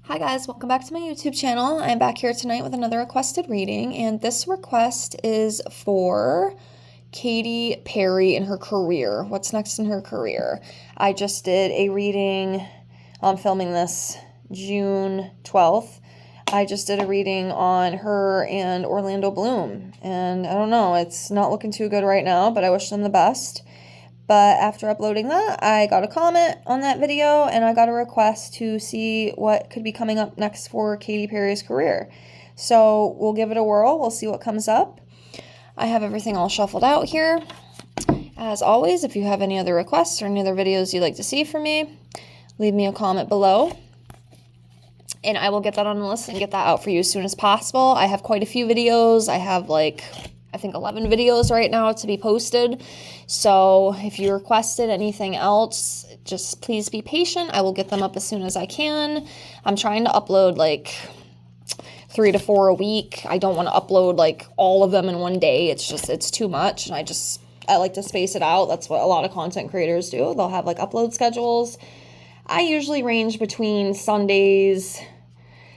Hi guys, welcome back to my YouTube channel. I'm back here tonight with another requested reading, and this request is for Katy Perry and her career. What's next in her career? I just did a reading, I'm filming this June 12th. I just did a reading on her and Orlando Bloom, and I don't know, it's not looking too good right now, but I wish them the best. But after uploading that, I got a comment on that video and I got a request to see what could be coming up next for Katy Perry's career. So we'll give it a whirl. We'll see what comes up. I have everything all shuffled out here. As always, if you have any other requests or any other videos you'd like to see from me, leave me a comment below. And I will get that on the list and get that out for you as soon as possible. I have quite a few videos. I have I think 11 videos right now to be posted. So if you requested anything else, just please be patient. I will get them up as soon as I can. I'm trying to upload 3 to 4 a week. I don't want to upload all of them in one day. It's too much. And I like to space it out. That's what a lot of content creators do. They'll have upload schedules. I usually range between Sundays.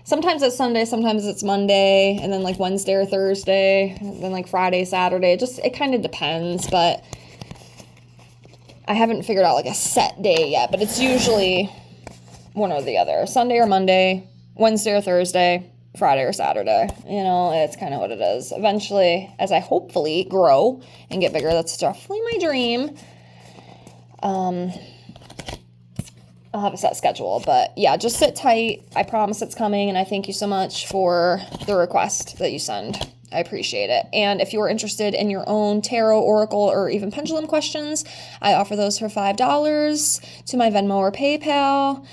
Sometimes it's Sunday, sometimes it's Monday, and then Wednesday or Thursday, and then Friday, Saturday. It kind of depends, but I haven't figured out a set day yet, but it's usually one or the other. Sunday or Monday, Wednesday or Thursday, Friday or Saturday. It's kind of what it is. Eventually, as I hopefully grow and get bigger, that's definitely my dream. I'll have a set schedule, but yeah, just sit tight. I promise it's coming, and I thank you so much for the request that you send. I appreciate it. And if you're interested in your own tarot, oracle, or even pendulum questions, I offer those for $5 to my Venmo or PayPal.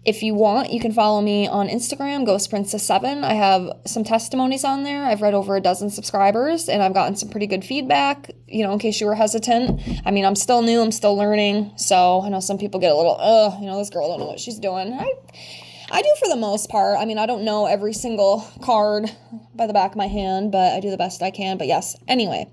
If you want, you can follow me on Instagram, GhostPrincess7. I have some testimonies on there. I've read over a dozen subscribers, and I've gotten some pretty good feedback, in case you were hesitant. I mean, I'm still new. I'm still learning. So I know some people get a little, this girl don't know what she's doing. I do for the most part. I mean, I don't know every single card by the back of my hand, but I do the best I can. But yes, anyway.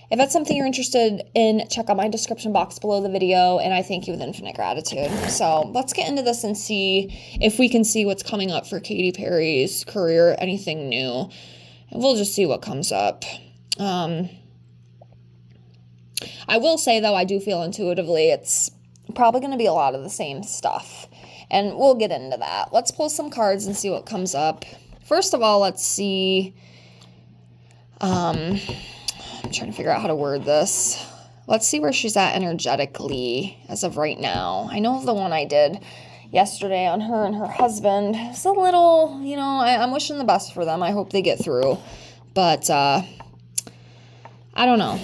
If that's something you're interested in, check out my description box below the video, and I thank you with infinite gratitude. So let's get into this and see if we can see what's coming up for Katy Perry's career, anything new. And we'll just see what comes up. I will say, though, I do feel intuitively it's probably going to be a lot of the same stuff. And we'll get into that. Let's pull some cards and see what comes up. First of all, let's see... I'm trying to figure out how to word this. Let's see where she's at energetically as of right now. I know the one I did yesterday on her and her husband. It's a little, I'm wishing the best for them. I hope they get through. But I don't know.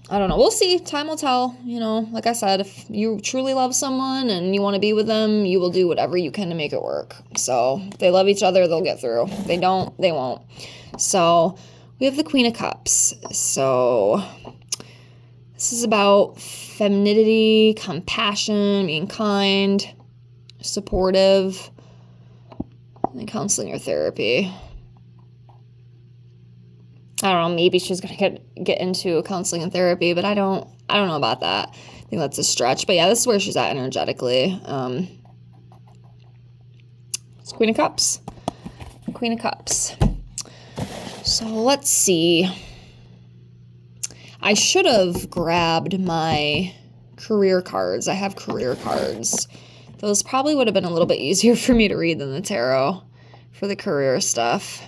We'll see. Time will tell. Like I said, if you truly love someone and you want to be with them, you will do whatever you can to make it work. So if they love each other, they'll get through. If they don't, they won't. So... we have the Queen of Cups. So this is about femininity, compassion, being kind, supportive, and counseling or therapy. I don't know, maybe she's going to get into counseling and therapy, but I don't know about that. I think that's a stretch. But yeah, this is where she's at energetically. It's Queen of Cups. Queen of Cups. So let's see. I should have grabbed my career cards. I have career cards. Those probably would have been a little bit easier for me to read than the tarot for the career stuff.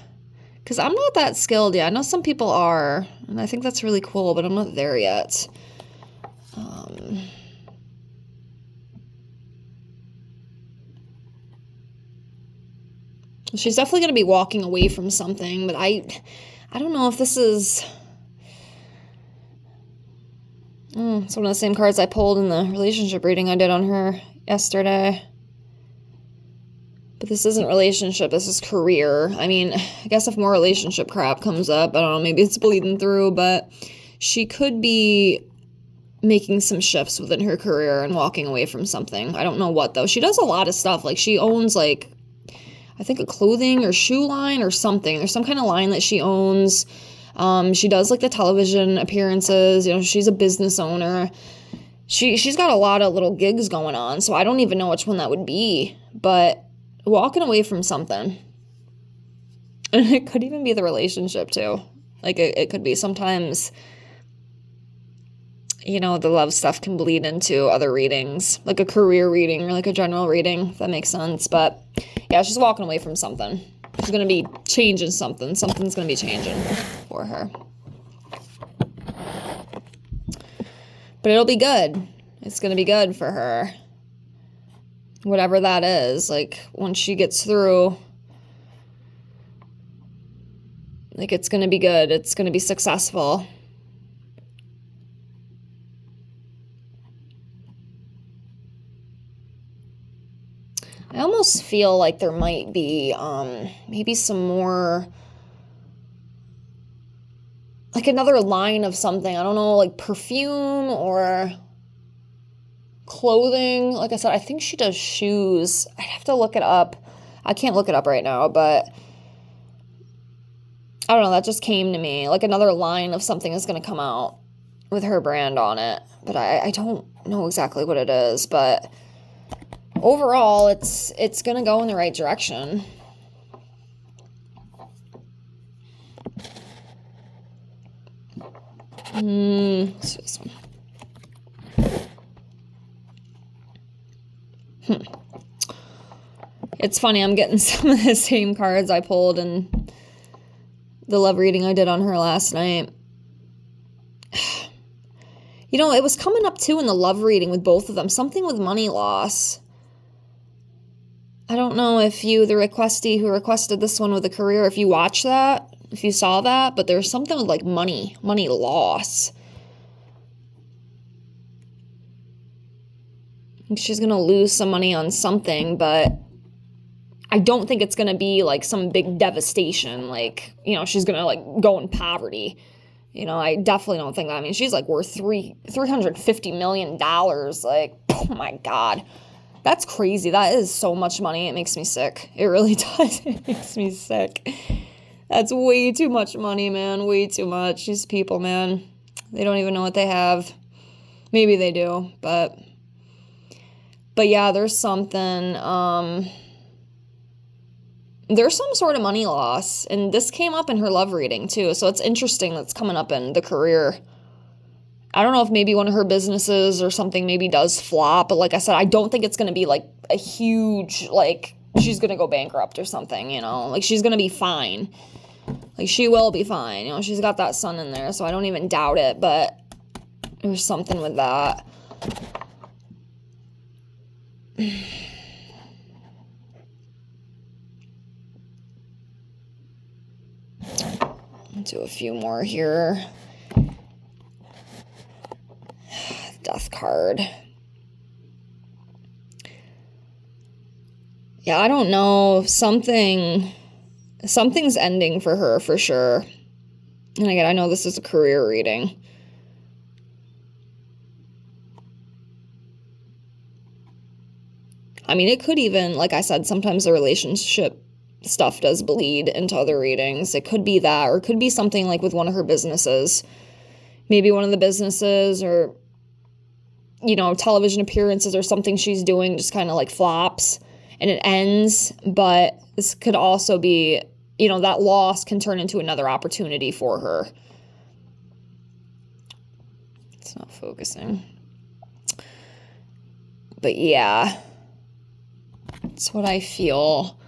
Because I'm not that skilled yet. I know some people are, and I think that's really cool, but I'm not there yet. She's definitely going to be walking away from something, but I don't know if this is... it's one of the same cards I pulled in the relationship reading I did on her yesterday. But this isn't relationship, this is career. I mean, I guess if more relationship crap comes up, I don't know, maybe it's bleeding through, but she could be making some shifts within her career and walking away from something. I don't know what, though. She does a lot of stuff. She owns, I think a clothing or shoe line or something. There's some kind of line that she owns. She does the television appearances. She's a business owner. She's got a lot of little gigs going on, so I don't even know which one that would be. But walking away from something. And it could even be the relationship too. Like it could be sometimes, the love stuff can bleed into other readings, like a career reading or like a general reading, if that makes sense. But yeah, she's walking away from something. She's going to be changing something. Something's going to be changing for her. But it'll be good. It's going to be good for her. Whatever that is, like once she gets through, like it's going to be good. It's going to be successful. I almost feel like there might be maybe some more, like another line of something. I don't know, like perfume or clothing. Like I said, I think she does shoes. I'd have to look it up. I can't look it up right now, but I don't know. That just came to me. Like another line of something is going to come out with her brand on it. But I don't know exactly what it is. But overall, it's going to go in the right direction. Let's do this one. It's funny, I'm getting some of the same cards I pulled in the love reading I did on her last night. It was coming up too in the love reading with both of them. Something with money loss. I don't know if you, the requestee who requested this one with a career, if you watched that, if you saw that, but there's something with like money loss. She's going to lose some money on something, but I don't think it's going to be like some big devastation. Like, she's going to like go in poverty. I definitely don't think that. I mean, she's like worth $350 million. Like, oh my God, that's crazy. That is so much money. It makes me sick. It really does. It makes me sick. That's way too much money, man. Way too much. These people, man, they don't even know what they have. Maybe they do, but yeah, there's something, there's some sort of money loss, and this came up in her love reading too, so it's interesting that's coming up in the career. I don't know if maybe one of her businesses or something maybe does flop, but like I said, I don't think it's going to be like a huge, like she's going to go bankrupt or something, like she's going to be fine. Like she will be fine, she's got that sun in there, so I don't even doubt it, but there's something with that. Do a few more here. Death card. Yeah, I don't know. Something's ending for her for sure. And again, I know this is a career reading. I mean, it could even, like I said, sometimes the relationship stuff does bleed into other readings. It could be that, or it could be something like with one of her businesses. Maybe one of the businesses or, television appearances or something she's doing just kind of like flops and it ends. But this could also be, that loss can turn into another opportunity for her. It's not focusing. But yeah, that's what I feel.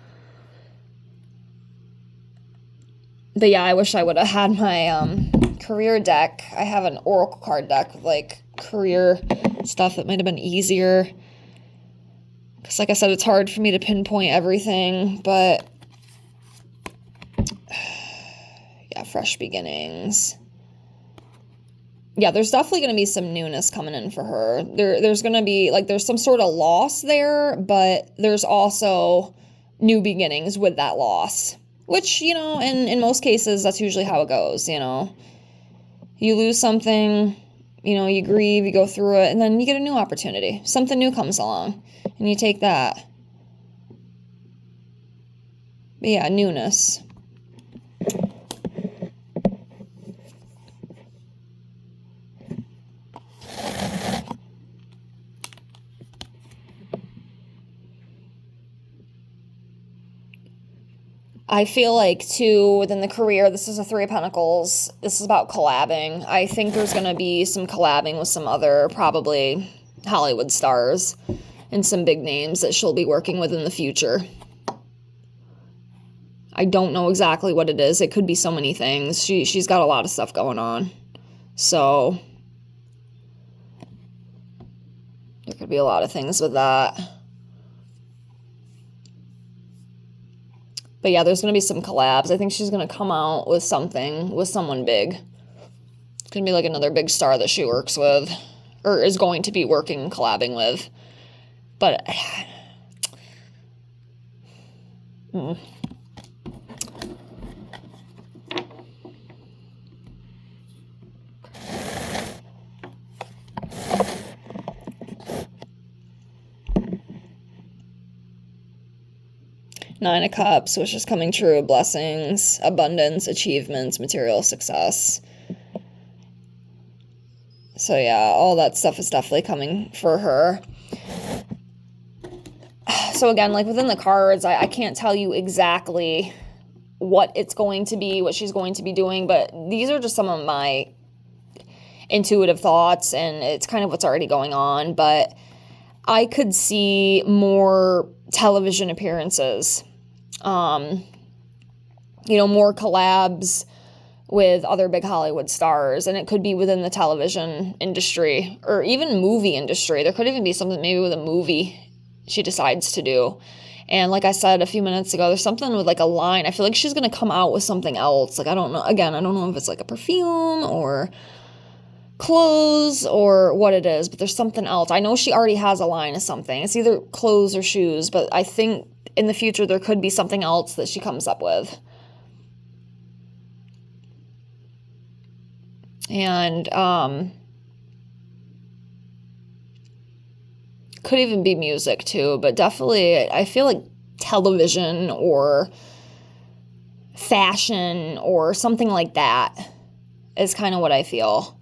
But yeah, I wish I would have had my career deck. I have an oracle card deck with like career stuff that might have been easier. Because like I said, it's hard for me to pinpoint everything. But yeah, fresh beginnings. Yeah, there's definitely going to be some newness coming in for her. There's going to be, like, there's some sort of loss there, but there's also new beginnings with that loss. Which, in most cases, that's usually how it goes, You lose something, you grieve, you go through it, and then you get a new opportunity. Something new comes along, and you take that. But yeah, newness. I feel like, too, within the career, this is a Three of Pentacles. This is about collabing. I think there's going to be some collabing with some other, probably, Hollywood stars and some big names that she'll be working with in the future. I don't know exactly what it is. It could be so many things. She's got a lot of stuff going on. So, there could be a lot of things with that. But yeah, there's going to be some collabs. I think she's going to come out with something, with someone big. It's going to be like another big star that she works with, or is going to be working and collabing with. But, Nine of Cups, wishes coming true, blessings, abundance, achievements, material success. So yeah, all that stuff is definitely coming for her. So again, like within the cards, I can't tell you exactly what it's going to be, what she's going to be doing, but these are just some of my intuitive thoughts, and it's kind of what's already going on. But I could see more television appearances, more collabs with other big Hollywood stars, and it could be within the television industry or even movie industry. There could even be something maybe with a movie she decides to do. And like I said a few minutes ago, there's something with like a line. I feel like she's going to come out with something else. Like, I don't know. Again, I don't know if it's like a perfume or clothes or what it is, but there's something else. I know she already has a line of something. It's either clothes or shoes, but I think in the future there could be something else that she comes up with. And could even be music too, but definitely I feel like television or fashion or something like that is kind of what I feel.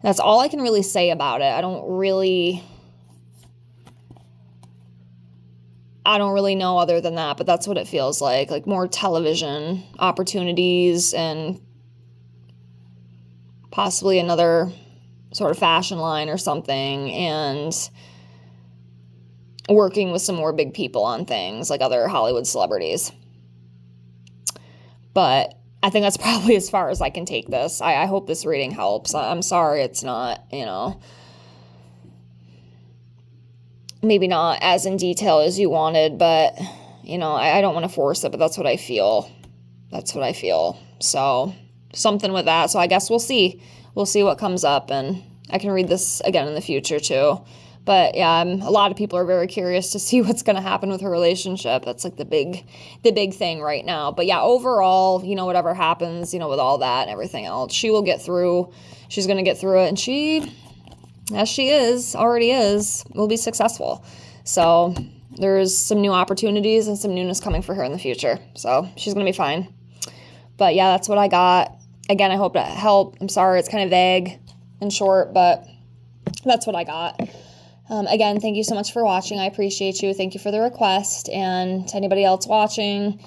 That's all I can really say about it. I don't really know other than that, but that's what it feels like more television opportunities and possibly another sort of fashion line or something, and working with some more big people on things like other Hollywood celebrities. But I think that's probably as far as I can take this. I hope this reading helps. I'm sorry it's not, maybe not as in detail as you wanted, but, I don't want to force it, but that's what I feel. That's what I feel. So something with that. So I guess we'll see. We'll see what comes up, and I can read this again in the future too. But yeah, a lot of people are very curious to see what's going to happen with her relationship. That's like the big thing right now. But yeah, overall, whatever happens, with all that and everything else, she will get through. She's going to get through it, and she, as she already is, will be successful. So there's some new opportunities and some newness coming for her in the future. So she's going to be fine. But yeah, that's what I got. Again, I hope that helped. I'm sorry, it's kind of vague and short, but that's what I got. Again, thank you so much for watching. I appreciate you. Thank you for the request. And to anybody else watching,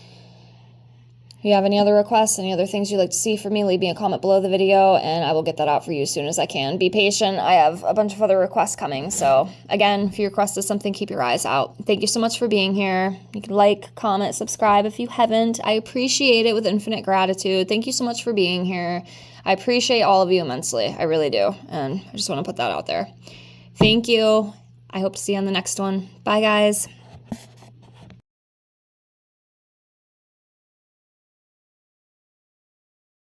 if you have any other requests, any other things you'd like to see from me, leave me a comment below the video, and I will get that out for you as soon as I can. Be patient. I have a bunch of other requests coming. So again, if you requested something, keep your eyes out. Thank you so much for being here. You can like, comment, subscribe if you haven't. I appreciate it with infinite gratitude. Thank you so much for being here. I appreciate all of you immensely. I really do. And I just want to put that out there. Thank you. I hope to see you on the next one. Bye, guys.